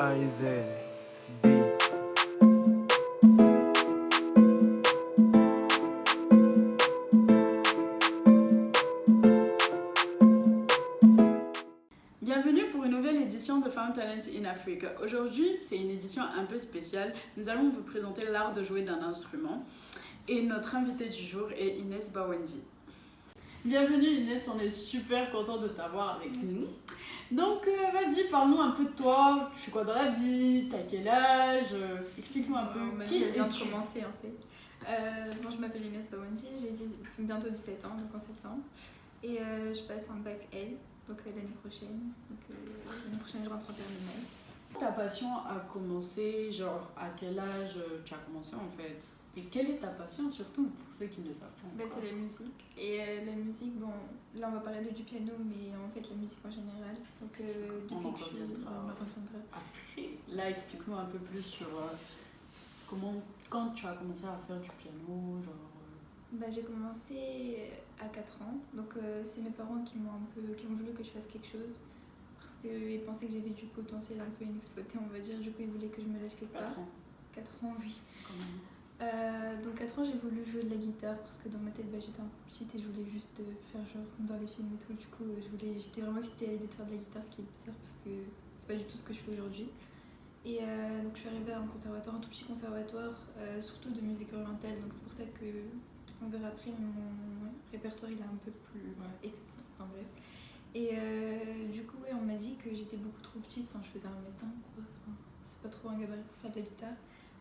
Aizen B. Bienvenue pour une nouvelle édition de Found Talent in Africa. Aujourd'hui, c'est une édition un peu spéciale. Nous allons vous présenter l'art de jouer d'un instrument. Et notre invitée du jour est Inès Bawendi. Bienvenue Inès, on est super content de t'avoir avec nous. Donc vas-y, parle-nous un peu de toi. Tu fais quoi dans la vie? T'as quel âge? Explique-nous un peu. Qui vient de commencer en fait. Bon, je m'appelle Inès Bawendi, j'ai bientôt 17 ans, donc en septembre. Et je passe un bac L, donc l'année prochaine. Donc l'année prochaine, je rentre en terminale. Ta passion a commencé, genre à quel âge tu as commencé en fait? Et quelle est ta passion surtout pour ceux qui ne savent pas encore? C'est la musique. Et la musique, bon, là on va parler du piano, mais en fait la musique en général. Donc depuis que je suis... on en reviendra. Après, là, explique-nous un peu plus sur quand tu as commencé à faire du piano, genre... J'ai commencé à 4 ans, donc c'est mes parents qui ont voulu que je fasse quelque chose. Parce qu'ils pensaient que j'avais du potentiel un peu inexploité, on va dire. Du coup, ils voulaient que je me lâche quelque part. 4 ans. 4 ans, oui. Quand même. Donc 4 ans, j'ai voulu jouer de la guitare parce que dans ma tête, j'étais un peu petite et je voulais juste faire genre dans les films et tout. Du coup, j'étais vraiment excitée à l'idée de faire de la guitare, ce qui est bizarre parce que c'est pas du tout ce que je fais aujourd'hui. Et donc je suis arrivée à un conservatoire, un tout petit conservatoire, surtout de musique orientale. Donc c'est pour ça que, on verra après, mon répertoire il est un peu plus en bref. Et du coup, on m'a dit que j'étais beaucoup trop petite, enfin je faisais 1m5 quoi, c'est pas trop un gabarit pour faire de la guitare.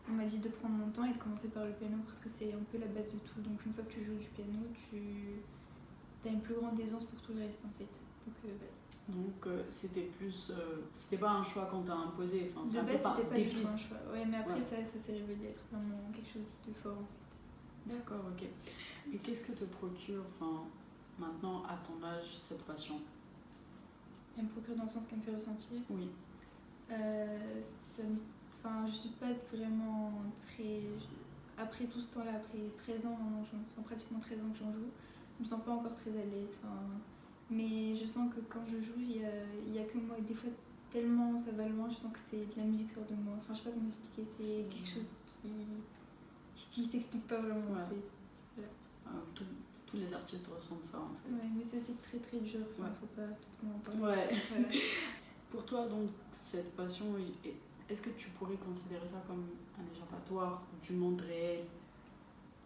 On m'a dit de prendre mon temps et de commencer par le piano parce que c'est un peu la base de tout. Donc une fois que tu joues du piano, tu as une plus grande aisance pour tout le reste en fait. Donc c'était plus... c'était pas un choix qu'on t'a imposé, enfin, de base c'était pas du tout un choix. Ouais, mais après ça s'est révélé être vraiment quelque chose de fort en fait. D'accord, ok. Et qu'est-ce que te procure, maintenant à ton âge, cette passion? Elle me procure dans le sens qu'elle me fait ressentir. Oui. Je suis pas vraiment très... Après tout ce temps-là, après 13 ans, pratiquement 13 ans que j'en joue, je me sens pas encore très à l'aise. Mais je sens que quand je joue, il y a que moi. Et des fois, tellement ça va loin, je sens que c'est de la musique hors de moi. Je sais pas comment expliquer, c'est quelque chose qui s'explique pas vraiment en fait. Voilà. Tous les artistes ressentent ça en fait. Ouais, mais c'est aussi très très dur, faut pas peut-être qu'on en parle. Ouais. Voilà. Pour toi, donc, cette passion, est-ce que tu pourrais considérer ça comme un échappatoire du monde réel?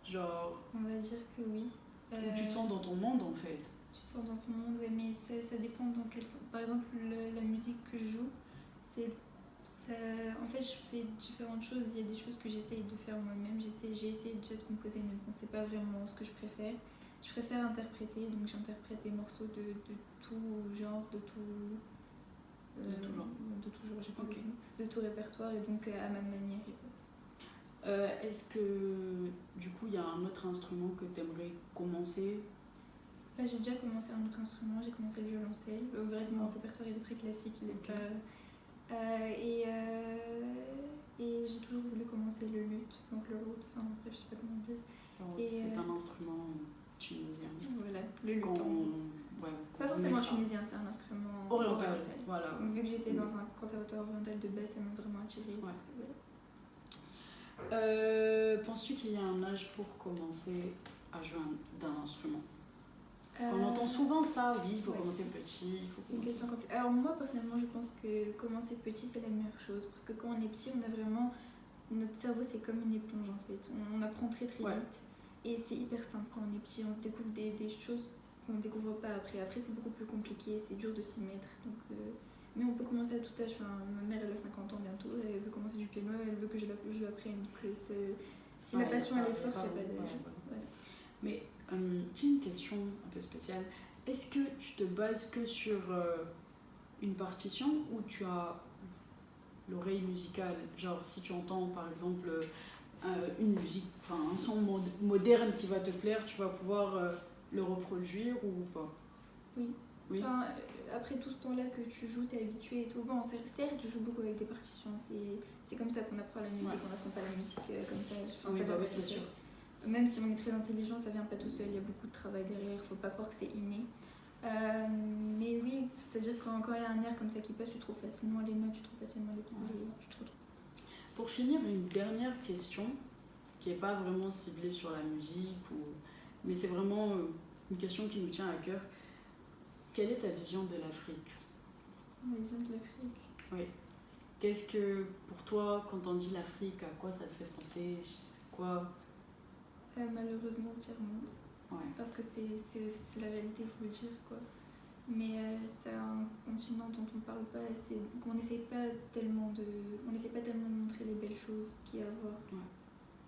Genre... On va dire que oui. Où tu te sens dans ton monde en fait. Tu te sens dans ton monde, ouais, mais ça dépend dans quel sens. Par exemple, la musique que je joue, en fait, je fais différentes choses. Il y a des choses que j'essaye de faire moi-même. J'ai essayé déjà de composer, mais bon, c'est pas vraiment ce que je préfère. Je préfère interpréter, donc j'interprète des morceaux de tout genre, de tout genre, j'ai pas okay. De tout répertoire, et donc à ma manière. Est-ce que du coup il y a un autre instrument que tu aimerais commencer? J'ai déjà commencé un autre instrument, j'ai commencé le violoncelle. Vraiment, mon répertoire est très classique, il est pas... et j'ai toujours voulu commencer le luth, donc le oud, bref, je sais pas comment dire. C'est un instrument tunisien. Voilà, le luth. Pas forcément tunisien, c'est un instrument oriental. Voilà. Donc, vu que j'étais dans un conservatoire oriental de base, ça m'a vraiment attirée. Penses-tu qu'il y a un âge pour commencer à jouer d'un instrument? Parce qu'on entend souvent ça, oui, il faut commencer petit. C'est une question compliquée. Alors moi, personnellement, je pense que commencer petit, c'est la meilleure chose. Parce que quand on est petit, on a vraiment... Notre cerveau, c'est comme une éponge, en fait. On apprend très très vite. Et c'est hyper simple quand on est petit. On se découvre des choses qu'on ne découvre pas après. Après, c'est beaucoup plus compliqué, c'est dur de s'y mettre. Donc, mais on peut commencer à tout âge. Ma mère, elle a 50 ans bientôt. Elle veut commencer du piano, elle veut que je apprenne. Donc si la passion, elle est forte, il n'y a pas d'âge. Mais j'ai une question un peu spéciale. Est-ce que tu te bases que sur une partition ou tu as l'oreille musicale? Genre si tu entends par exemple une musique, un son moderne qui va te plaire, tu vas pouvoir le reproduire ou pas? Oui. Après tout ce temps-là que tu joues, t'es habitué et tout. Bon, certes, je joue beaucoup avec des partitions. C'est comme ça qu'on apprend la musique. On n'apprend pas la musique comme ça. C'est sûr. Même si on est très intelligent, ça vient pas tout seul, il y a beaucoup de travail derrière, faut pas croire que c'est inné. Mais oui, c'est-à-dire quand il y a un air comme ça qui passe, tu trouves facilement les notes, tu trouves facilement les couplets, tu te retrouves. Pour finir, une dernière question qui n'est pas vraiment ciblée sur la musique, mais c'est vraiment une question qui nous tient à cœur. Quelle est ta vision de l'Afrique? Ma vision de l'Afrique. Oui. Qu'est-ce que, pour toi, quand on dit l'Afrique, à quoi ça te fait penser? C'est quoi? Malheureusement, tiers-monde. Ouais. Parce que c'est la réalité, il faut le dire, quoi. Mais c'est un continent dont on ne parle pas assez, qu'on n'essaie pas tellement de montrer les belles choses qu'il y a à voir. Ouais.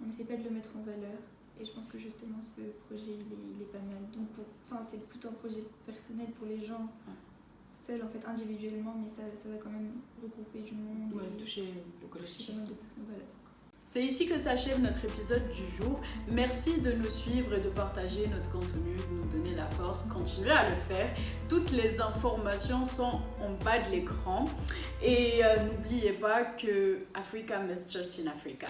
On n'essaie pas de le mettre en valeur. Et je pense que justement ce projet il est pas mal. Donc c'est plutôt un projet personnel pour les gens, seuls en fait, individuellement, mais ça va quand même regrouper du monde. Ouais, et toucher le collectif. pas mal de personnes, voilà. C'est ici que s'achève notre épisode du jour. Merci de nous suivre et de partager notre contenu, de nous donner la force. Continuez à le faire. Toutes les informations sont en bas de l'écran. Et n'oubliez pas que Africa must trust in Africa.